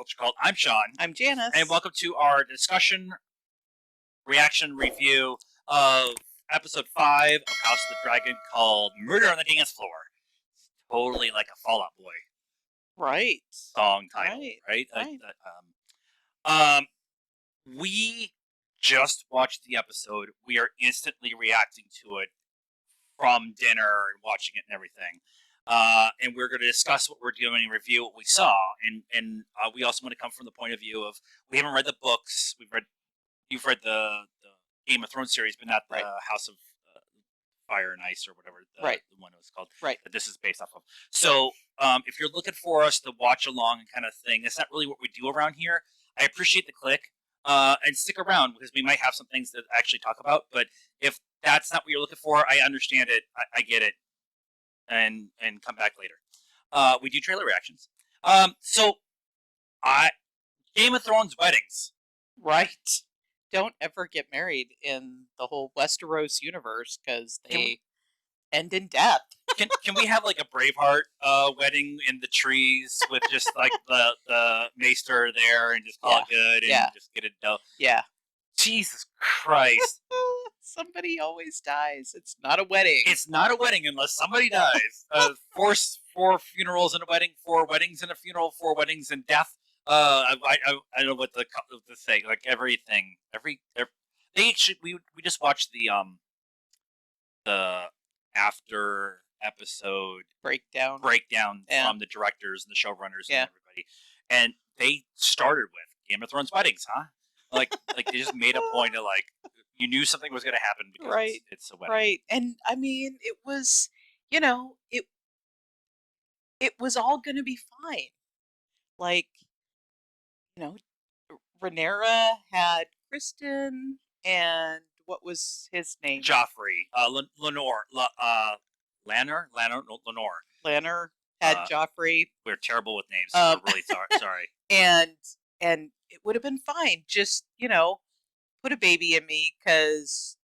Culture Cult. I'm Sean. I'm Janice. And welcome to our discussion, reaction, review of episode 5 of House of the Dragon called Murder on the Dance Floor. Totally like a Fall Out Boy right song title, right? We just watched the episode. We are instantly reacting to it from dinner and watching it and everything. And we're going to discuss what we're doing and review what we saw. And we also want to come from the point of view of we haven't read the books. You've read the Game of Thrones series, but not the House of Fire and Ice or whatever the one was called. Right. That this is based off of. So if you're looking for us to watch along and kind of thing, that's not really what we do around here. I appreciate the click. And stick around because we might have some things to actually talk about. But if that's not what you're looking for, I understand it. I get it. And come back later. We do trailer reactions. Game of Thrones weddings. Right. Don't ever get married in the whole Westeros universe because they end in death. Can we have like a Braveheart wedding in the trees with just like the maester there and just call it good and just get it done? Yeah. Jesus Christ. Somebody always dies. It's not a wedding. It's not a wedding unless somebody dies. Four funerals and a wedding, 4 weddings and a funeral, 4 weddings and death. I don't know what to say. Like everything. We just watched the after episode breakdown from the directors and the showrunners and everybody, and they started with Game of Thrones weddings, huh? Like they just made a point of like you knew something was going to happen because it's a wedding, right? And I mean, it was, it was all going to be fine. Like, Rhaenyra had Kristen and what was his name? Joffrey, Lenore had Joffrey. We're terrible with names. We're really sorry. And it would have been fine. Just, put a baby in me because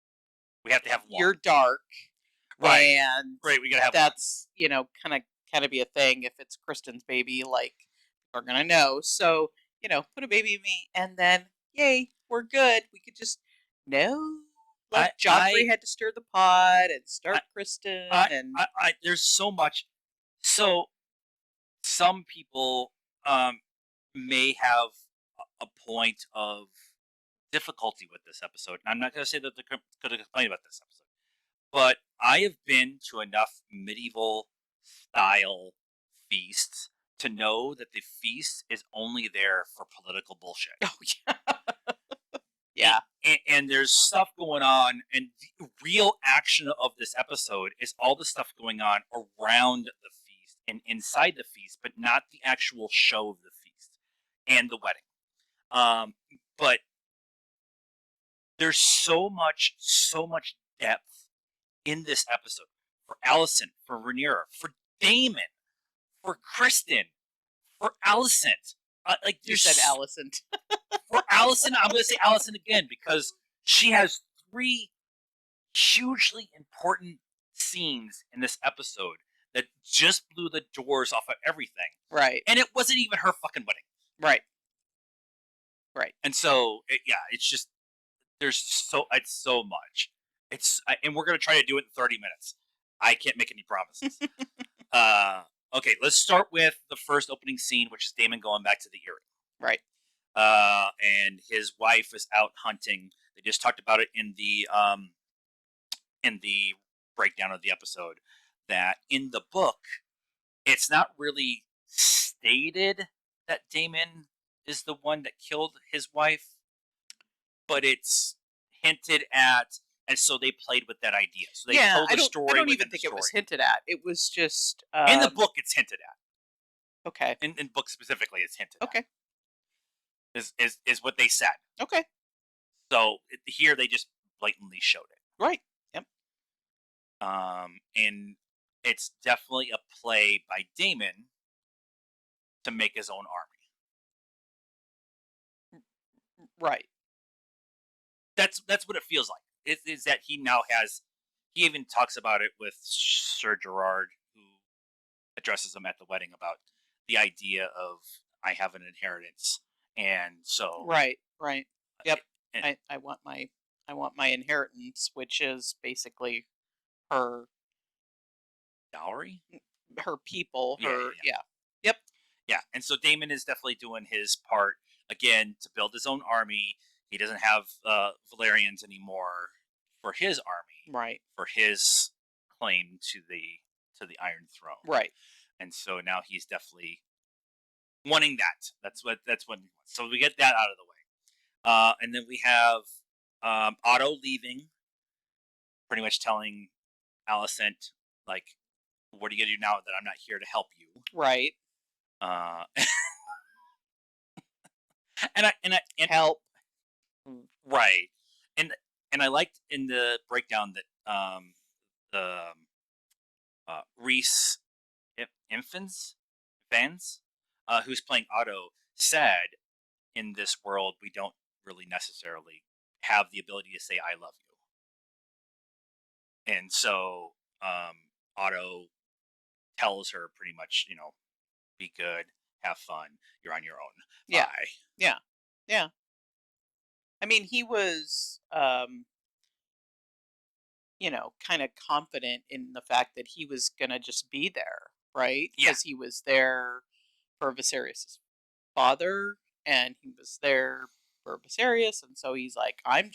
we have to have one. You're dark. Right. And we gotta have that's, kind of be a thing. If it's Kristen's baby, like, we're going to know. So, put a baby in me and then, yay, we're good. We could just, Joffrey had to stir the pot and start Kristen. There's so much. So, some people may have a point of difficulty with this episode. And I'm not going to say that they're going to complain about this episode. But I have been to enough medieval style feasts to know that the feast is only there for political bullshit. Oh, yeah. Yeah. And there's stuff going on, and the real action of this episode is all the stuff going on around the feast and inside the feast, but not the actual show of the feast and the wedding. But there's so much depth in this episode for Alicent, for Rhaenyra, for Daemon, for Kristen, for Alicent. You said Alicent. For Alicent, I'm going to say Alicent again because she has 3 hugely important scenes in this episode that just blew the doors off of everything. Right. And it wasn't even her fucking wedding. Right. And so, it's just, it's so much. And we're going to try to do it in 30 minutes. I can't make any promises. Okay, let's start with the first opening scene, which is Daemon going back to the Eyrie. Right. And his wife is out hunting. They just talked about it in the breakdown of the episode that in the book, it's not really stated that Daemon is the one that killed his wife, but it's hinted at, and so they played with that idea. So they told the story. I don't even think it was hinted at. It was just in the book. It's hinted at. Okay. In book specifically, it's hinted. Okay. At. Is what they said. Okay. So here they just blatantly showed it. Right. Yep. And it's definitely a play by Daemon to make his own army. Right. That's what it feels like. Is that he now has? He even talks about it with Sir Gerard, who addresses him at the wedding about the idea of I have an inheritance, and so Right, right. Yep. and I want my inheritance, which is basically her dowry. her people, Yeah, her yeah, yeah. Yep. yeah. And so Damon is definitely doing his part again to build his own army. He doesn't have Valerians anymore for his army, Right. for his claim to the Iron Throne, Right. and so now he's definitely wanting that. That's what. So we get that out of the way, and then we have Otto leaving, pretty much telling Alicent like, "What are you gonna do now that I'm not here to help you?" Right. Uh, and Help. right, and I liked in the breakdown that the Reese Infants Vans, who's playing Otto, said in this world we don't really necessarily have the ability to say I love you, and so Otto tells her pretty much, be good, have fun, you're on your own, Yeah. bye. Yeah. Yeah. I mean, he was kind of confident in the fact that he was going to just be there, right? Yeah, Because he was there for Viserys' father and he was there for Viserys. And so he's like, I'm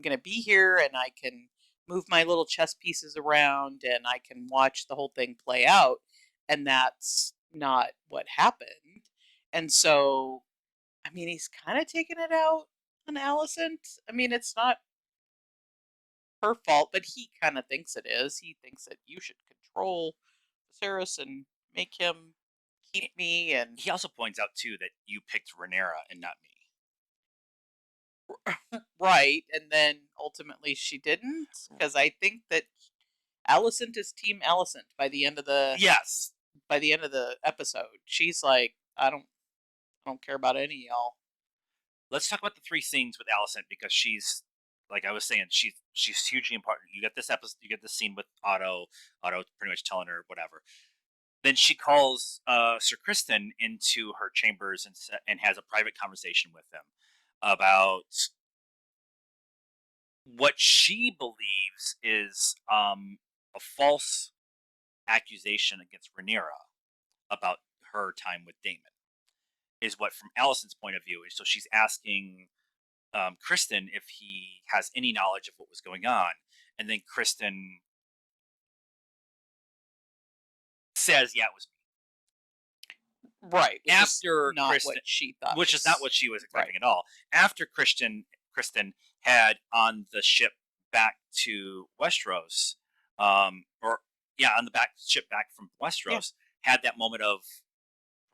going to be here and I can move my little chess pieces around and I can watch the whole thing play out. And that's not what happened. And so, I mean, he's kind of taking it out on Alicent. I mean, it's not her fault, but he kind of thinks it is. He thinks that you should control Viserys and make him keep me. And he also points out too that you picked Rhaenyra and not me. right, and then ultimately she didn't, because I think that Alicent is Team Alicent Yes. by the end of the episode. She's like, I don't care about any of y'all. Let's talk about the three scenes with Alicent because she's like I was saying, she's hugely important. You get this episode, you get this scene with Otto pretty much telling her whatever. Then she calls Sir Kristen into her chambers and has a private conversation with him about what she believes is a false accusation against Rhaenyra about her time with Daemon. Is what, from Alicent's point of view, is so she's asking Kristen if he has any knowledge of what was going on, and then Kristen says, "Yeah, it was Right, me." After not what Kristen, she thought which is not was what she was right. expecting at all. After Kristen had on the ship back to Westeros, or yeah, on the back ship back from Yeah, Westeros, had that moment of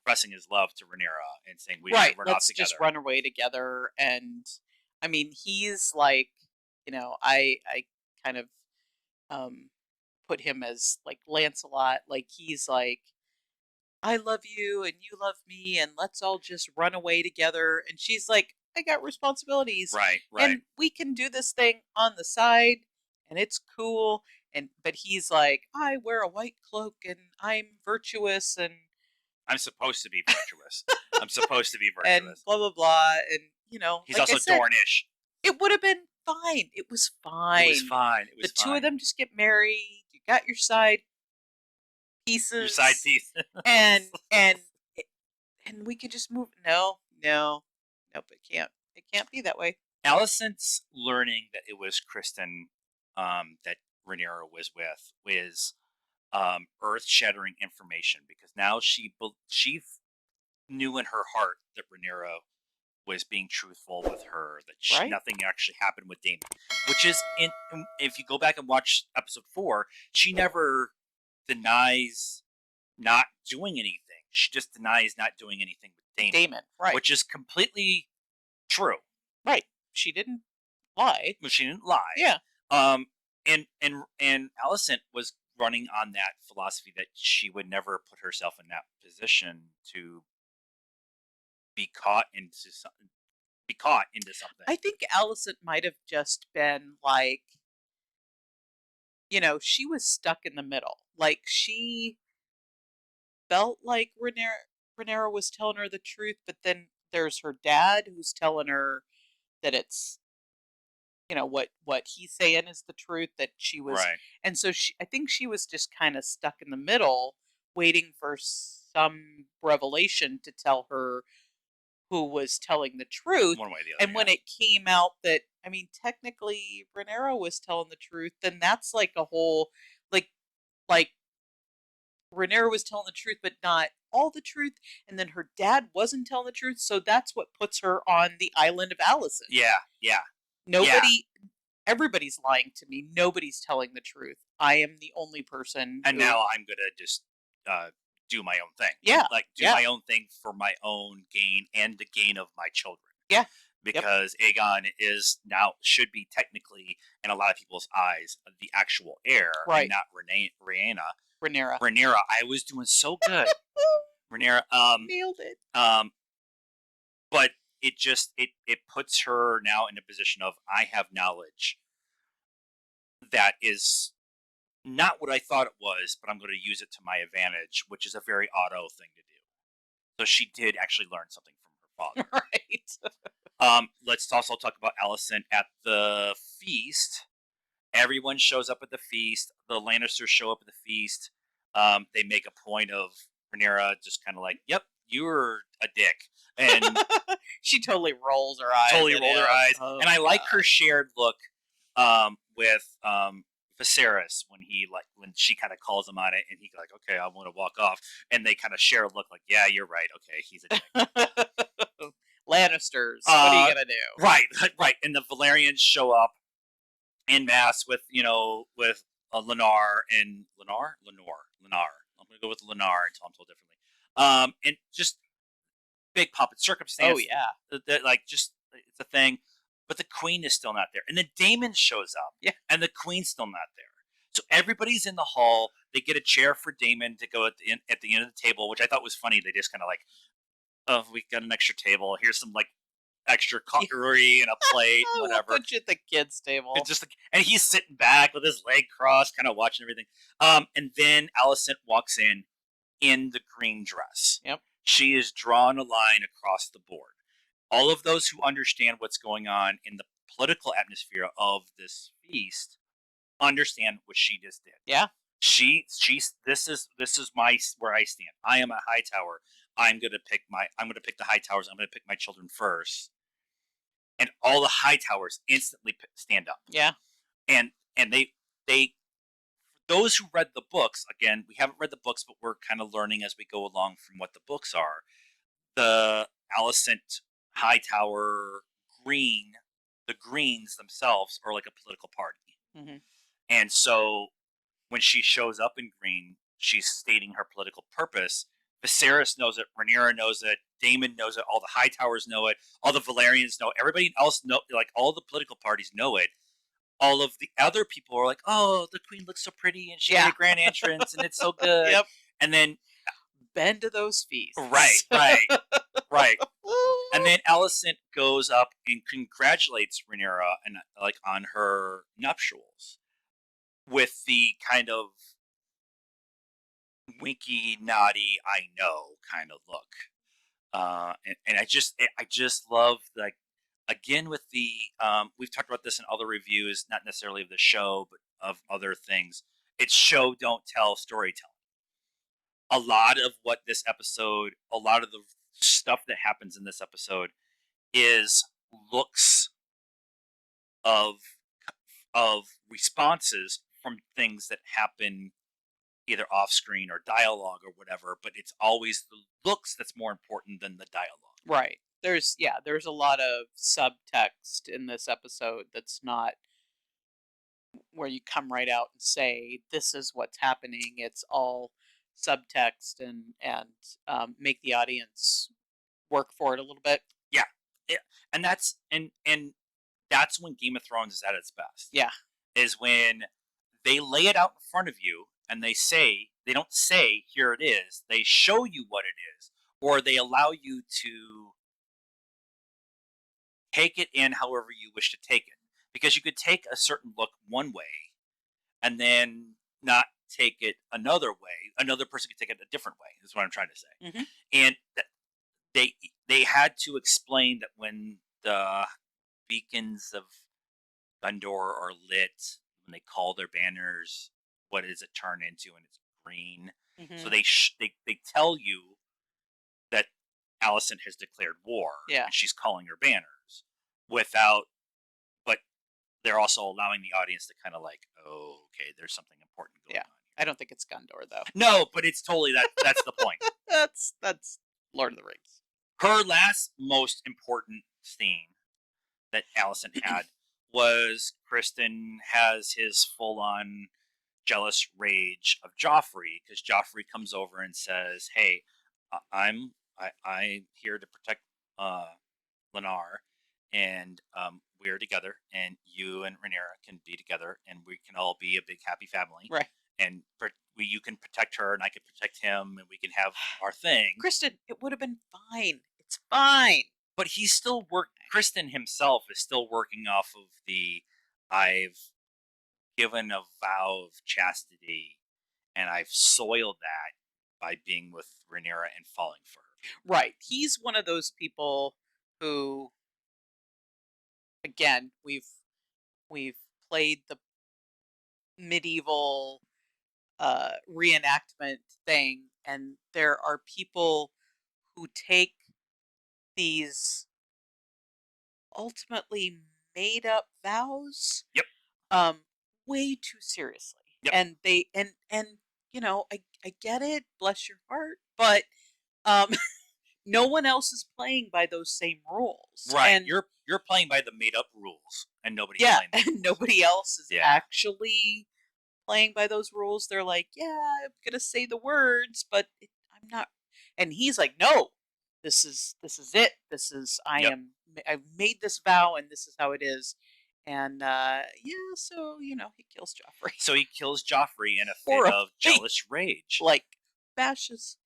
professing his love to Rhaenyra and saying, "We right. should run off Let's just together." run away together. And I mean, he's like, I kind of um put him as like Lancelot. Like he's like, I love you and you love me and let's all just run away together. And she's like, I got responsibilities Right, right. and we can do this thing on the side and it's cool. And but he's like, I wear a white cloak and I'm virtuous I'm supposed to be virtuous. I'm supposed to be and virtuous. blah blah blah. And He's like I also said, Dornish. it would have been fine. It was It was fine. fine. It The was two of fine. them just get married. You got your side Your side pieces piece. and and we could just move. No, no, nope. It can't be that way. Alicent's learning that it was Kristen that Rhaenyra was with was earth-shattering information because now she knew in her heart that Rhaenyra was being truthful with her, that Right? nothing actually happened with Daemon, which is if you go back and watch episode 4, she never denies not doing anything. She just denies not doing anything with Damon, Damon. Right. which is completely true. Right. She didn't lie. But she didn't lie. Yeah. Um, and Alicent was running on that philosophy that she would never put herself in that position to be caught into something. Be caught into something. I think Alicent might have just been like, she was stuck in the middle. Like she felt like Rhaenyra was telling her the truth, but then there's her dad who's telling her that it's, what he's saying is the truth, that she was. Right. And so I think she was just kind of stuck in the middle, waiting for some revelation to tell her who was telling the truth. One way or the other. And when it came out that, I mean, technically Rhaenyra was telling the truth, then that's like a whole, like Rhaenyra was telling the truth, but not all the truth, and then her dad wasn't telling the truth. So that's what puts her on the island of Allison. Yeah. Yeah. Nobody, everybody's lying to me. Nobody's telling the truth. I am the only person. And now I'm gonna just do my own thing. Yeah. Like do Yeah. my own thing for my own gain and the gain of my children. Yeah. Because Aegon is now should be technically in a lot of people's eyes the actual heir, Right. and not Rhaenyra. Rhaenyra. Rhaenyra, I was doing so good. Rhaenyra, Nailed it. but it puts her now in a position of I have knowledge that is not what I thought it was, but I'm going to use it to my advantage, which is a very Otto thing to do. So she did actually learn something from her father. Right. Let's also talk about Alicent at the feast. Everyone shows up at the feast. The Lannisters show up at the feast. They make a point of Rhaenyra just kind of like, "Yep, you were a dick," and She totally rolls her eyes. totally rolled her eyes. Oh, and I like God. her shared look with Viserys when she kind of calls him on it, and he like, "Okay, I want to walk off," and they kind of share a look like, "Yeah, you're right. Okay, he's a dick." Lannisters. What are you gonna do? Right, right. And the Valerians show up en masse with Lennar and Lennar. I'm gonna go with Lennar until I'm told differently. And just big puppet circumstance. Oh yeah. Like just it's a thing. But the queen is still not there, and then Daemon shows up, Yeah. and the queen's still not there. So everybody's in the hall. They get a chair for Daemon to go at the end of the table, which I thought was funny. They just kind of like, oh, we got an extra table. Here's some like extra cutlery and a plate, whatever. We'll put you at the kids' table. It's just and he's sitting back with his leg crossed, kind of watching everything. And then Alicent walks in the green dress. Yep. She is drawn a line across the board. All of those who understand what's going on in the political atmosphere of this feast understand what she just did. Yeah. This is my where I stand. I am a Hightower. I'm gonna pick the Hightowers. I'm gonna pick my children first. And all the Hightowers instantly stand up. Yeah. And they those who read the books, again, we haven't read the books, but we're kind of learning as we go along from what the books are. The Alicent Hightower the Greens themselves are like a political party. Mm-hmm. And so when she shows up in green, she's stating her political purpose. Viserys knows it. Rhaenyra knows it. Daemon knows it. All the Hightowers know it. All the Valerians know it. Everybody else know. Like all the political parties know it. All of the other people are like, "Oh, the queen looks so pretty, and she had a grand entrance, and it's so good." Yep. And then bend to those feasts. Right. And then Alicent goes up and congratulates Rhaenyra and like on her nuptials with the kind of winky, naughty, I know kind of look. And I just love like again with the we've talked about this in other reviews, not necessarily of the show, but of other things. It's show don't tell storytelling. A lot of what this episode, a lot of the stuff that happens in this episode is looks of responses from things that happen either off screen or dialogue or whatever, but it's always the looks that's more important than the dialogue. Right. There's a lot of subtext in this episode that's not where you come right out and say this is what's happening. It's all subtext and make the audience work for it a little bit. Yeah. And that's that's when Game of Thrones is at its best. Yeah. Is when they lay it out in front of you and they don't say here it is. They show you what it is, or they allow you to take it in however you wish to take it. Because you could take a certain look one way and then not take it another way. Another person could take it a different way. Is what I'm trying to say. Hmm. And they they had to explain that when the beacons of Gondor are lit, when they call their banners, what does it turn into? And it's green. So Hmm. they tell you that Allison has declared war, Yeah. and she's calling her banners without, but they're also allowing the audience to kind of like, oh, okay, there's something important going Yeah. on I don't think it's Gondor though. No, but it's totally that's the point. That's Lord of the Rings. Her last most important scene that Allison had was Kristen has his full on jealous rage of Joffrey because Joffrey comes over and says, "Hey, I'm here to protect uh, Lennar, and we're together, and you and Rhaenyra can be together, and we can all be a big happy family, Right. and you can protect her, and I can protect him, and we can have our thing." Kristen, it would have been fine. It's fine. But he's still Kristen himself is still working off of the I've given a vow of chastity, and I've soiled that by being with Rhaenyra and falling for her. Right. He's one of those people who, again, we've played the medieval reenactment thing, and there are people who take these ultimately made up vows Yep. um way too seriously. Yep. And and I get it, bless your heart, but um no one else is playing by those same rules. Right. And You're playing by the made up rules, and nobody's yeah, playing the and rules. nobody else is Yeah. actually playing by those rules. They're like, yeah, I'm gonna say the words, but I'm not. And he's like, no, this is it. This is Yep. I've made this vow, and this is how it is. And yeah, so he kills Joffrey. So he kills Joffrey in a fit Horrible. of jealous rage. Like bashes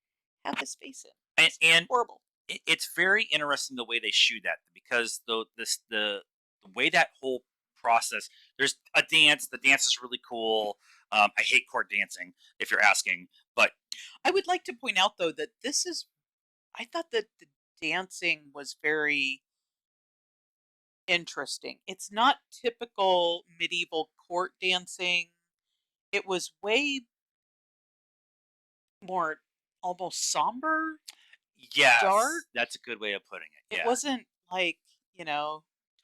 half his face in. And Horrible. it's very interesting the way they shoot that because the way that whole process. There's a dance. The dance is really cool. I hate court dancing, if you're asking, but I would like to point out though that I thought that the dancing was very interesting. It's not typical medieval court dancing. It was way more almost somber, yes, dark. that's a good way of putting it. It Yeah, wasn't like,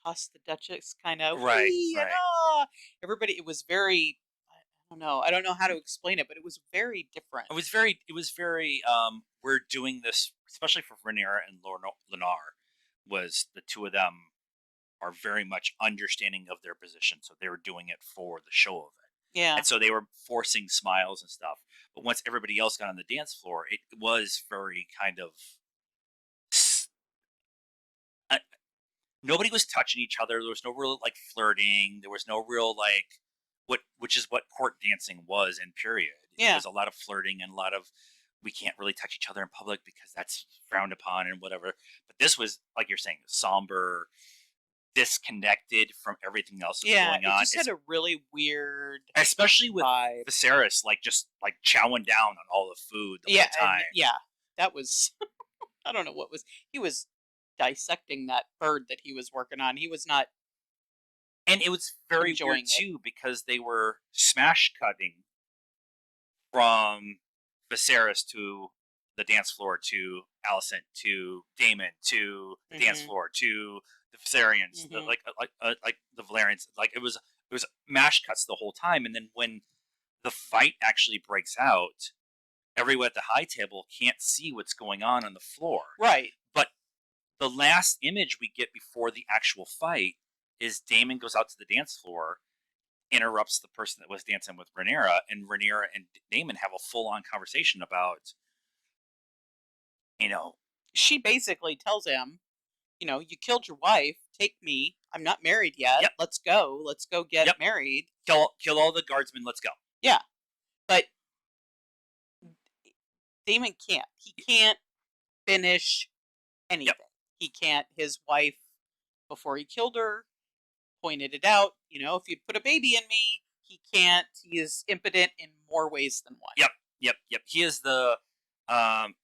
toss the Duchess kind of right, wee and right. everybody. It was very, I don't know. I don't know how to explain it, but it was very different. It was very. We're doing this, especially for Rhaenyra and Lennar. Was the two of them are very much understanding of their position, so they were doing it for the show of it. Yeah. And so they were forcing smiles and stuff. But once everybody else got on the dance floor, it was very kind of uh, nobody was touching each other. There was no real like flirting. There was no real like which is what court dancing was in period. It Yeah. was a lot of flirting and a lot of we can't really touch each other in public because that's frowned upon and whatever. But this was like you're saying, somber, disconnected from everything else that's Yeah. going It on. just had a really weird Especially with vibe. Viserys, like just like chowing down on all the food the Yeah. whole And time. yeah, that was, I don't know he was dissecting that bird that he was working on. He was not And it was very enjoying weird it. too because they were smash cutting from Viserys to the dance floor to Alicent to Daemon to the dance Hmm. floor to the Viserions, Hmm. like the Valerians. Like it was mash cuts the whole time, and then when the fight actually breaks out, everyone at the high table can't see what's going on the floor. Right. But the last image we get before the actual fight is Daemon goes out to the dance floor, interrupts the person that was dancing with Rhaenyra, and Rhaenyra and Daemon have a full-on conversation about, you know, She basically tells him, you killed your wife. Take me. I'm not married yet. yep, Let's go. Let's go get yep, married. kill all the guardsmen, let's go. Yeah. But Damon can't. He can't finish anything. Yep, He can't. His wife, before he killed her, pointed it out. If you'd put a baby in me, he can't. He is impotent in more ways than one. Yep. Um,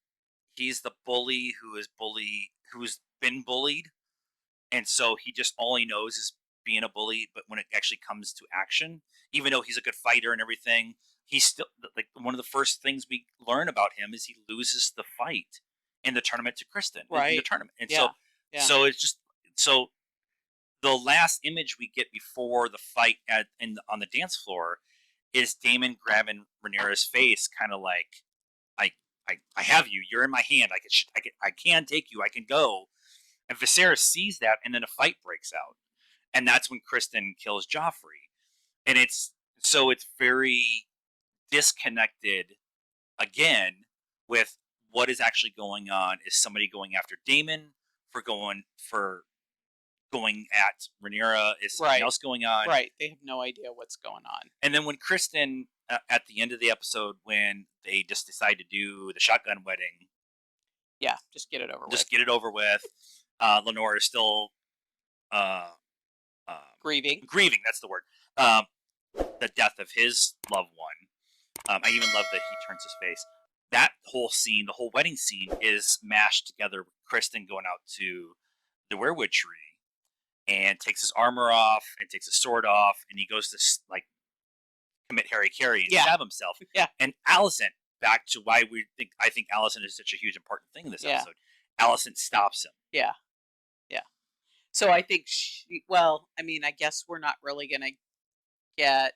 he's the bully who's been bullied, and so he just all he knows is being a bully. But when it actually comes to action, even though he's a good fighter and everything, he's still like one of the first things we learn about him is he loses the fight in the tournament to Kristen in the Right. tournament, and Yeah. Yeah. so it's just so the last image we get before the fight on the dance floor is Damon grabbing Rhaenyra's face, kind of like, I, I have you. You're in my hand. I can take you. I can go. And Viserys sees that, and then a fight breaks out, and that's when Kristen kills Joffrey, and it's very disconnected again with what is actually going on. Is somebody going after Damon for going at Rhaenyra? Is something Right. else going on? Right. They have no idea what's going on. And then when Kristen, at the end of the episode, when they just decide to do the shotgun wedding, Yeah. Just get it over just with. get it over with, Lenore is still uh, Grieving. That's the word. The death of his loved one. I even love that he turns his face. That whole scene, the whole wedding scene, is mashed together with Kristen going out to the weirwood tree and takes his armor off and takes his sword off, and he goes to like commit Harry Carey and Yeah. stab himself. Yeah. And Alicent, back to why I think Alicent is such a huge important thing in this Yeah. episode. Alicent stops him. Yeah. Yeah. So I think well, I mean, I guess we're not really going to get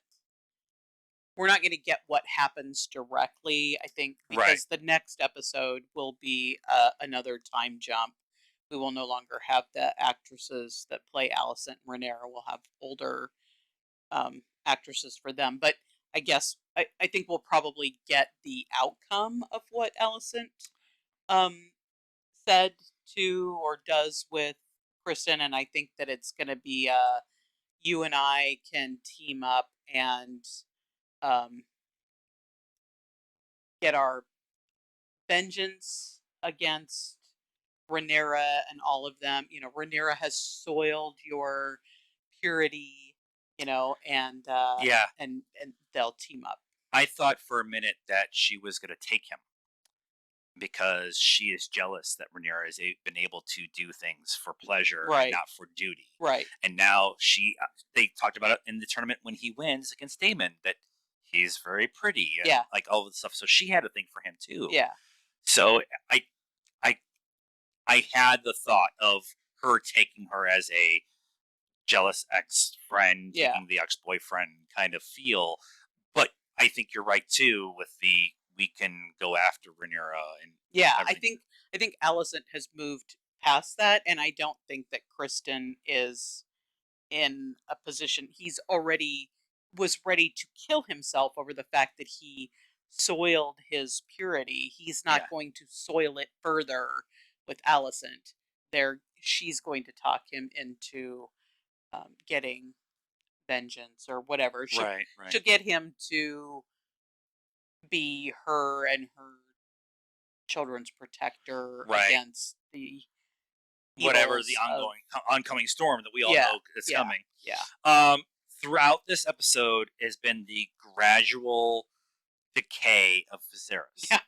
what happens directly, I think, because Right. the next episode will be another time jump. We will no longer have the actresses that play Alicent and Rhaenyra. We'll have older actresses for them. But I guess I think we'll probably get the outcome of what Alicent um, said to or does with Kristen, and I think that it's going to be you and I can team up and um, get our vengeance against Rhaenyra and all of them. You know, Rhaenyra has soiled your purity, Yeah. and they'll team up. I thought for a minute that she was going to take him because she is jealous that Rhaenyra has been able to do things for pleasure Right. and not for duty. Right. And now they talked about it in the tournament when he wins against Daemon, that he's very pretty and Yeah. like all of the stuff. So she had a thing for him too. Yeah. So I had the thought of her taking her as a jealous ex-friend, Yeah. taking the ex-boyfriend kind of feel. But I think you're right too with the we can go after Rhaenyra and Yeah, everything. I think Alicent has moved past that, and I don't think that Kristen is in a position. He's already was ready to kill himself over the fact that he soiled his purity. He's not Yeah. going to soil it further with Alicent. She's going to talk him into getting vengeance or whatever. Right. She'll get him to be her and her children's protector Right. against the Whatever evils the of oncoming storm that we all Yeah, know is yeah, coming. yeah. Throughout this episode has been the gradual decay of Viserys. Yeah.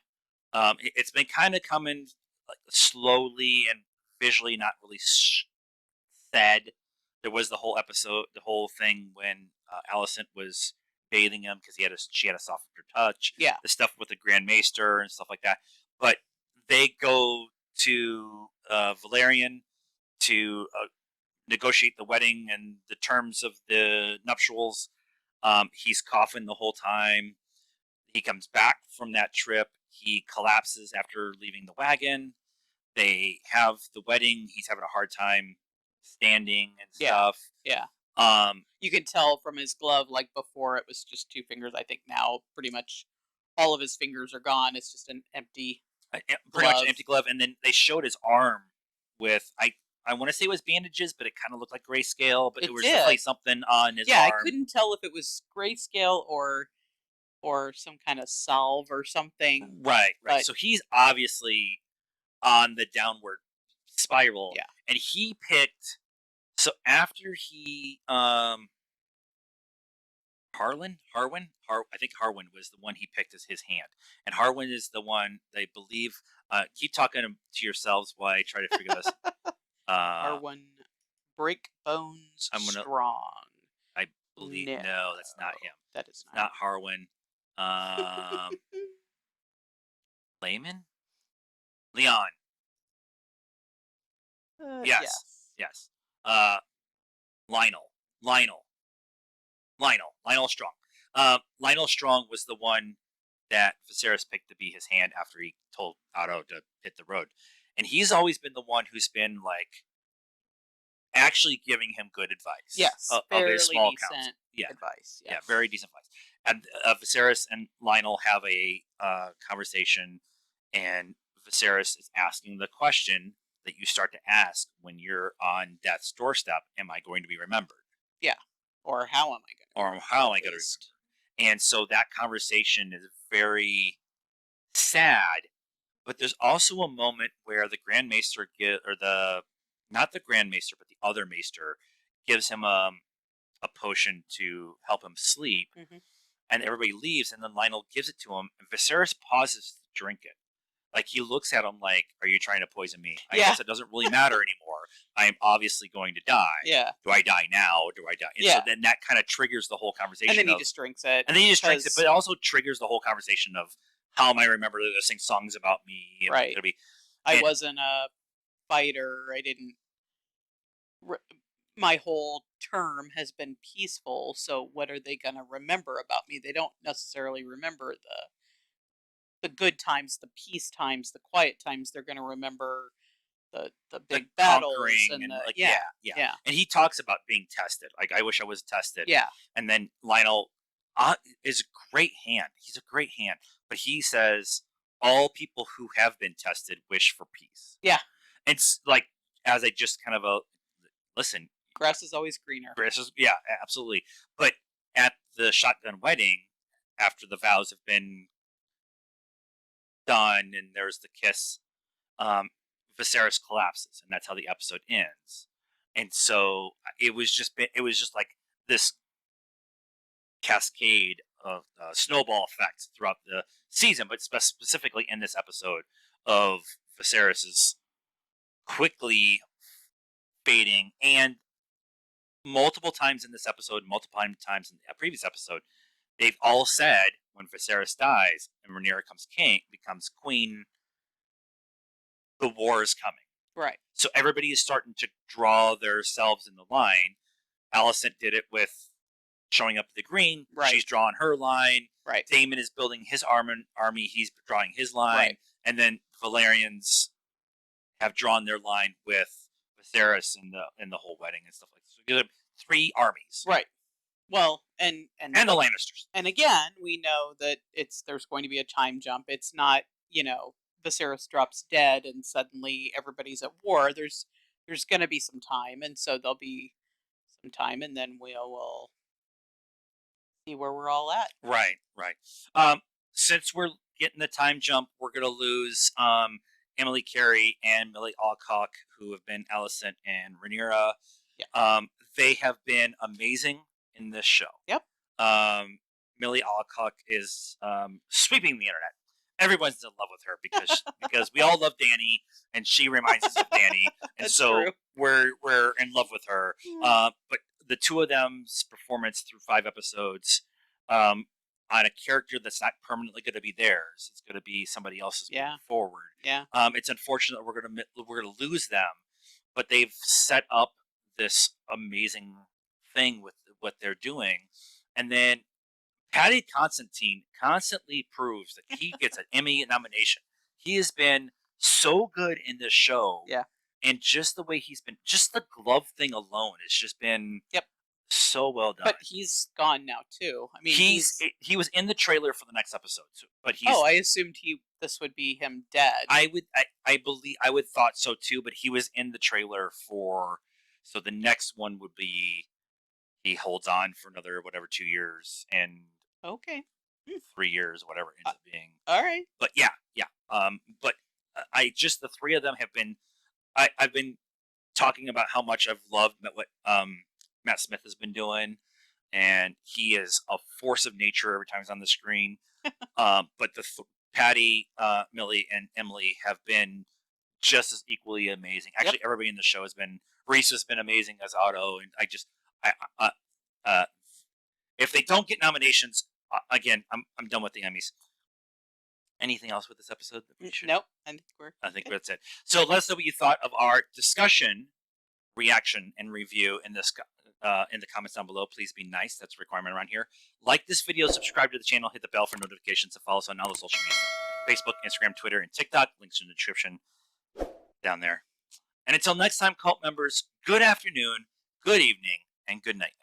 It's been kind of coming like slowly and visually, not really said. There was the whole thing when Alicent was bathing him because she had a softer touch. Yeah. The stuff with the Grand Maester and stuff like that. But they go to Valerian to negotiate the wedding and the terms of the nuptials. He's coughing the whole time. He comes back from that trip. He collapses after leaving the wagon. They have the wedding. He's having a hard time standing and stuff. Yeah. You can tell from his glove, like before it was just 2 fingers. I think now pretty much all of his fingers are gone. It's just an empty. Pretty much glove. an empty glove. And then they showed his arm with I want to say it was bandages, but it kind of looked like grayscale. But It it was did. definitely something on his Yeah, arm. I couldn't tell if it was grayscale or some kind of salve or something. Right. But- So he's obviously on the downward spiral. Yeah. And he picked. So after he I think Harwin was the one he picked as his hand, and Harwin is the one they believe. Keep talking to yourselves while I try to figure this. Arwen Break Bones I'm gonna. Strong. I believe No, no, that's not him. that is It's not Harwin. not. Layman, Leon. Yes, Yes. yes. Lionel, Lionel, Lionel Strong. Lionel Strong was the one that Viserys picked to be his hand after he told Otto to hit the road, and he's always been the one who's been like actually giving him good advice. Yes. Of Fairly a small decent council. Yeah, advice. Yes. yeah, very decent advice. And Viserys and Lionel have a conversation, and Viserys is asking the question that you start to ask when you're on death's doorstep: Am I going to be remembered? Yeah. Or how am I going to? Or how am I going to? And so that conversation is very sad. But there's also a moment where the Grand Maester or the not the Grand Maester, but the other Maester gives him a potion to help him sleep, Mhm. and everybody leaves, and then Lionel gives it to him, and Viserys pauses to drink it. Like he looks at him like, "Are you trying to poison me? I Yeah. guess it doesn't really matter anymore. I am obviously going to die. Yeah. Do I die now? Or do I die?" And so Yeah. then that kind of triggers the whole conversation. And then he of, just drinks it. and then he just drinks it, because- but it also triggers the whole conversation of how am I remembered? They're sing songs about me. And Right. Gonna be, I and- wasn't a fighter. I didn't. My whole term has been peaceful. So what are they going to remember about me? They don't necessarily remember the good times, the peace times, the quiet times. They're going to remember the big battles conquering and the, like yeah. And he talks about being tested. Like I wish I was tested. Yeah. And then Lionel is a great hand. He's a great hand, but he says all people who have been tested wish for peace. Yeah. It's like as I just kind of listen. Grass is always greener. Yeah, absolutely. But at the shotgun wedding, after the vows have been done and there's the kiss, Viserys collapses, and that's how the episode ends. And so it was just like this cascade of snowball effects throughout the season, but specifically in this episode of Viserys's quickly fading, and multiple times in this episode, multiple times in the previous episode, they've all said when Viserys dies and Rhaenyra becomes queen, the war is coming. Right. So everybody is starting to draw themselves in the line. Alicent did it with showing up the green. Right. She's drawing her line. Right. Daemon is building his army. He's drawing his line. Right. And then Valerians have drawn their line with Viserys in the whole wedding and stuff like that. So you have 3 armies. Right. Well, and the Lannisters. And again, we know that there's going to be a time jump. It's not, Viserys drops dead and suddenly everybody's at war. There's going to be some time, and so there'll be some time, and then we'll see where we're all at. Right. Since we're getting the time jump, we're gonna lose Emily Carey and Millie Alcock, who have been Alicent and Rhaenyra. Yeah. They have been amazing in this show. Yep. Millie Alcock is sweeping the internet. Everyone's in love with her because we all love Dany, and she reminds us of Dany, and That's so true. we're in love with her. But the two of them's performance through 5 episodes, on a character that's not permanently going to be theirs, it's going to be somebody else's moving forward. Yeah. It's unfortunate we're gonna lose them, but they've set up this amazing thing with what they're doing, and then Paddy Constantine constantly proves that he gets an Emmy nomination. He has been so good in this show. Yeah. And just the way he's been, just the glove thing alone has just been so well done. But he's gone now too. I mean, he was in the trailer for the next episode, but he's. Oh, I assumed this would be him dead. I would thought so too, but he was in the trailer for. So the next one would be, he holds on for another 2 years and. Okay. 3 years, whatever it ends up being. All right. But yeah. But I just the 3 of them have been. I've been talking about how much I've loved what Matt Smith has been doing. and he is a force of nature every time he's on the screen. But Patty, Millie, and Emily have been just as equally amazing. Yep. Actually, everybody in the show has been. Reese has been amazing as Otto, and uh, if they don't get nominations, again, I'm done with the Emmys. Anything else with this episode? That we should? Nope. I think I think that's it. So let us know what you thought of our discussion, reaction, and review in the comments down below. Please be nice. That's a requirement around here. Like this video, subscribe to the channel, hit the bell for notifications, and follow us on all the social media: Facebook, Instagram, Twitter, and TikTok. Links in the description down there. And until next time, cult members, good afternoon, good evening, and good night.